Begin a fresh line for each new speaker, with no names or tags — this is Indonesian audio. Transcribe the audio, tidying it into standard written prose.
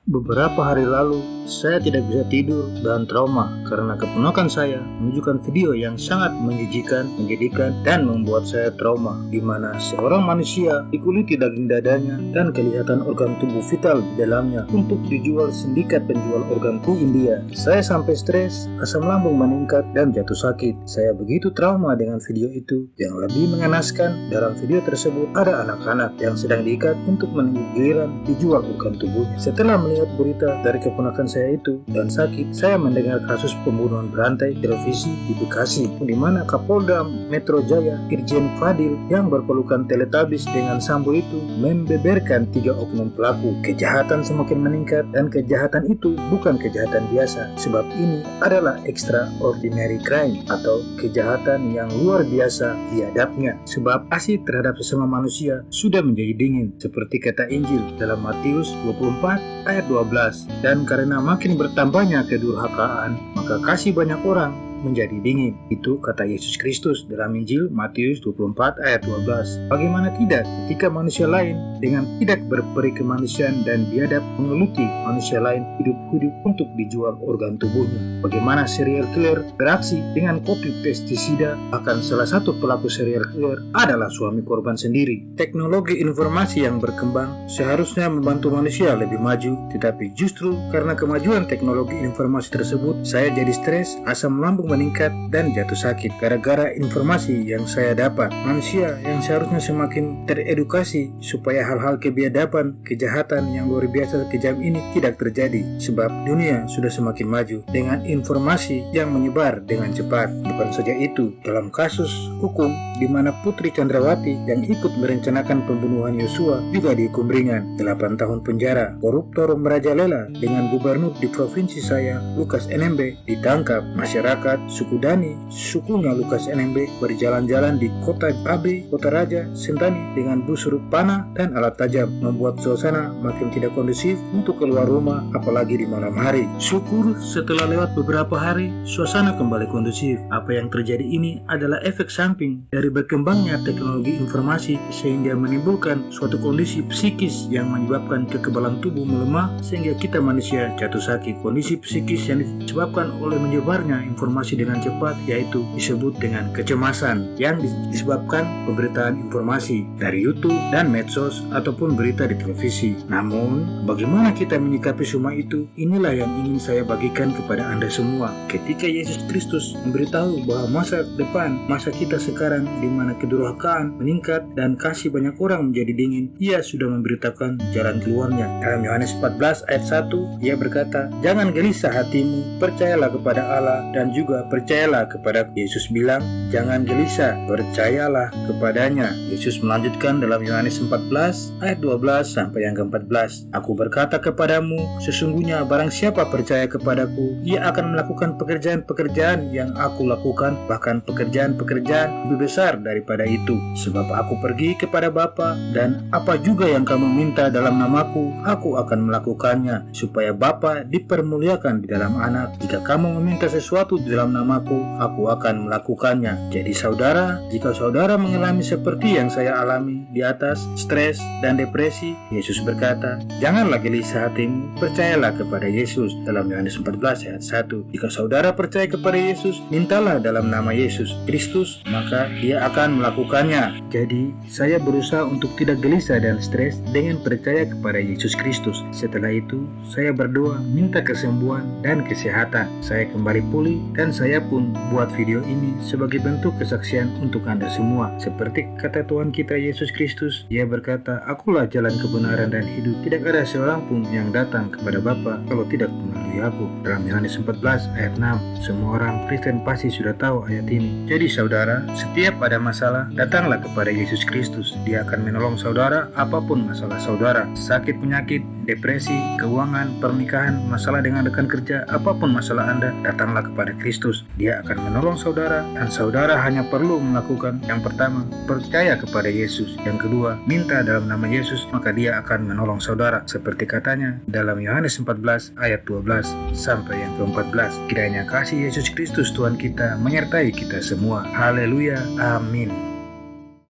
Beberapa hari lalu, saya tidak bisa tidur dan trauma karena keponakan saya menunjukkan video yang sangat menjijikan, menyedihkan, dan membuat saya trauma, di mana seorang manusia dikuliti daging dadanya dan kelihatan organ tubuh vital di dalamnya untuk dijual sindikat penjual organ tubuh India. Saya sampai stres, asam lambung meningkat, dan jatuh sakit. Saya begitu trauma dengan video itu. Yang lebih mengenaskan, dalam video tersebut ada anak-anak yang sedang diikat untuk menunggu giliran dijual organ tubuhnya. Setelah melihat berita dari keponakan saya itu dan sakit, saya mendengar kasus pembunuhan berantai televisi di Bekasi, di mana Kapolda Metro Jaya Irjen Fadil yang berpelukan teletabis dengan Sambo itu membeberkan 3 oknum pelaku. Kejahatan semakin meningkat dan kejahatan itu bukan kejahatan biasa, sebab ini adalah extraordinary crime atau kejahatan yang luar biasa biadabnya, sebab asih terhadap sesama manusia sudah menjadi dingin, seperti kata Injil dalam Matius 24 ayat 12. Dan karena makin bertambahnya kedurhakaan, maka kasih banyak orang menjadi dingin. Itu kata Yesus Kristus dalam Injil Matius 24 ayat 12. Bagaimana tidak ketika manusia lain dengan tidak berperi kemanusiaan dan biadab mengeluti manusia lain hidup-hidup untuk dijual organ tubuhnya. Bagaimana serial killer beraksi dengan kopi pestisida, bahkan salah satu pelaku serial killer adalah suami korban sendiri. Teknologi informasi yang berkembang seharusnya membantu manusia lebih maju, tetapi justru karena kemajuan teknologi informasi tersebut, saya jadi stres, asam lambung meningkat, dan jatuh sakit gara-gara informasi yang saya dapat. Manusia yang seharusnya semakin teredukasi supaya hal-hal kebiadaban, kejahatan yang luar biasa kejam ini tidak terjadi, sebab dunia sudah semakin maju dengan informasi yang menyebar dengan cepat. Bukan saja itu, dalam kasus hukum di mana Putri Chandrawati yang ikut merencanakan pembunuhan Yosua juga dihukum ringan 8 tahun penjara. Koruptor merajalela dengan gubernur di provinsi saya, Lukas NMB, ditangkap. Masyarakat suku Dani, sukunya Lukas NMB, berjalan-jalan di kota Abe, kota Raja, Sentani dengan busur panah dan alat tajam, membuat suasana makin tidak kondusif untuk keluar rumah, apalagi di malam hari. Syukur setelah lewat beberapa hari, suasana kembali kondusif. Apa yang terjadi ini adalah efek samping dari berkembangnya teknologi informasi, sehingga menimbulkan suatu kondisi psikis yang menyebabkan kekebalan tubuh melemah, sehingga kita manusia jatuh sakit. Kondisi psikis yang disebabkan oleh menyebarnya informasi dengan cepat, yaitu disebut dengan kecemasan yang disebabkan pemberitaan informasi dari YouTube dan medsos ataupun berita di televisi. Namun, bagaimana kita menyikapi semua itu? Inilah yang ingin saya bagikan kepada Anda semua. Ketika Yesus Kristus memberitahu bahwa masa depan, masa kita sekarang di mana kedurhakaan meningkat dan kasih banyak orang menjadi dingin, Ia sudah memberitakan jalan keluarnya. Dalam Yohanes 14 ayat 1, Ia berkata, "Jangan gelisah hatimu, percayalah kepada Allah dan juga percayalah kepada." Yesus bilang, "Jangan gelisah, percayalah kepadanya." Yesus melanjutkan dalam Yohanes 14 ayat 12 sampai yang ke-14, "Aku berkata kepadamu, sesungguhnya barang siapa percaya kepadaku, ia akan melakukan pekerjaan-pekerjaan yang aku lakukan, bahkan pekerjaan-pekerjaan lebih besar daripada itu. Sebab aku pergi kepada Bapa, dan apa juga yang kamu minta dalam namaku, aku akan melakukannya, supaya Bapa dipermuliakan di dalam Anak. Jika kamu meminta sesuatu di dalam namaku, aku akan melakukannya." Jadi saudara, jika saudara mengalami seperti yang saya alami di atas, stres dan depresi, Yesus berkata, "Janganlah gelisah hatimu, percayalah kepada Yesus." Dalam Yohanes 14 ayat 1, jika saudara percaya kepada Yesus, mintalah dalam nama Yesus Kristus, maka Dia akan melakukannya. Jadi, saya berusaha untuk tidak gelisah dan stres dengan percaya kepada Yesus Kristus. Setelah itu, saya berdoa minta kesembuhan dan kesehatan. Saya kembali pulih, dan saya pun buat video ini sebagai bentuk kesaksian untuk Anda semua. Seperti kata Tuhan kita Yesus Kristus, Ia berkata, "Akulah jalan kebenaran dan hidup. Tidak ada seorang pun yang datang kepada Bapa kalau tidak melalui aku." Dalam Yohanes 14 ayat 6, semua orang Kristen pasti sudah tahu ayat ini. Jadi saudara, setiap ada masalah, datanglah kepada Yesus Kristus. Dia akan menolong saudara apapun masalah saudara. Sakit, penyakit, depresi, keuangan, pernikahan, masalah dengan rekan kerja, apapun masalah Anda, datanglah kepada Kristus. Dia akan menolong saudara, dan saudara hanya perlu melakukan yang pertama, percaya kepada Yesus. Yang kedua, minta dalam nama Yesus, maka Dia akan menolong saudara. Seperti katanya dalam Yohanes 14 ayat 12 sampai yang ke-14. Kiranya kasih Yesus Kristus Tuhan kita menyertai kita semua. Haleluya. Amin.